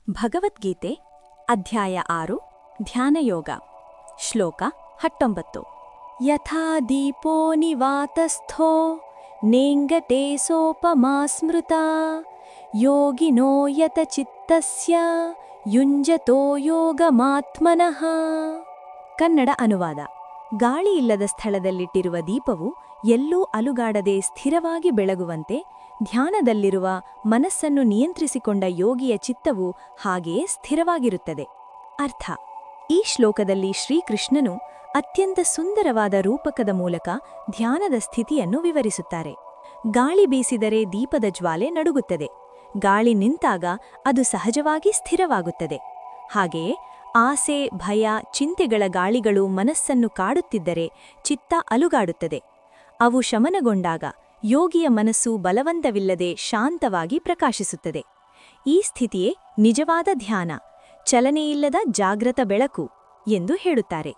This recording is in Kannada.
ಭಗವದ್ಗೀತೆ ಅಧ್ಯಾಯ 6 ಧ್ಯಾನಯೋಗ ಶ್ಲೋಕ 19 ಯಥಾ ದೀಪೋ ನಿವಾತಸ್ಥೋ ನೇಂಗತೆ ಸೋಪಮಾ ಸ್ಮೃತಾ ಯೋಗಿನೋ ಯತ ಚಿತ್ತಸ್ಯ ಯುಂಜತೋ ಯೋಗಮಾತ್ಮನಃ. ಕನ್ನಡ ಅನುವಾದ. ಗಾಳಿ ಇಲ್ಲದ ಸ್ಥಳದಲ್ಲಿಟ್ಟಿರುವ ದೀಪವು ಎಲ್ಲೂ ಅಲುಗಾಡದೆ ಸ್ಥಿರವಾಗಿ ಬೆಳಗುವಂತೆ ಧ್ಯಾನದಲ್ಲಿರುವ ಮನಸ್ಸನ್ನು ನಿಯಂತ್ರಿಸಿಕೊಂಡ ಯೋಗಿಯ ಚಿತ್ತವು ಹಾಗೆಯೇ ಸ್ಥಿರವಾಗಿರುತ್ತದೆ. ಅರ್ಥ: ಈ ಶ್ಲೋಕದಲ್ಲಿ ಶ್ರೀಕೃಷ್ಣನು ಅತ್ಯಂತ ಸುಂದರವಾದ ರೂಪಕದ ಮೂಲಕ ಧ್ಯಾನದ ಸ್ಥಿತಿಯನ್ನು ವಿವರಿಸುತ್ತಾರೆ. ಗಾಳಿ ಬೀಸಿದರೆ ದೀಪದ ಜ್ವಾಲೆ ನಡುಗುತ್ತದೆ, ಗಾಳಿ ನಿಂತಾಗ ಅದು ಸಹಜವಾಗಿ ಸ್ಥಿರವಾಗುತ್ತದೆ. ಹಾಗೆಯೇ ಆಸೆ, ಭಯ, ಚಿಂತೆಗಳ ಗಾಳಿಗಳು ಮನಸ್ಸನ್ನು ಕಾಡುತ್ತಿದ್ದರೆ ಚಿತ್ತ ಅಲುಗಾಡುತ್ತದೆ. ಅವು ಶಮನಗೊಂಡಾಗ ಯೋಗಿಯ ಮನಸ್ಸು ಬಲವಂತವಿಲ್ಲದೆ ಶಾಂತವಾಗಿ ಪ್ರಕಾಶಿಸುತ್ತದೆ. ಈ ಸ್ಥಿತಿಯೇ ನಿಜವಾದ ಧ್ಯಾನ, ಚಲನೆಯಿಲ್ಲದ ಜಾಗೃತ ಬೆಳಕು ಎಂದು ಹೇಳುತ್ತಾರೆ.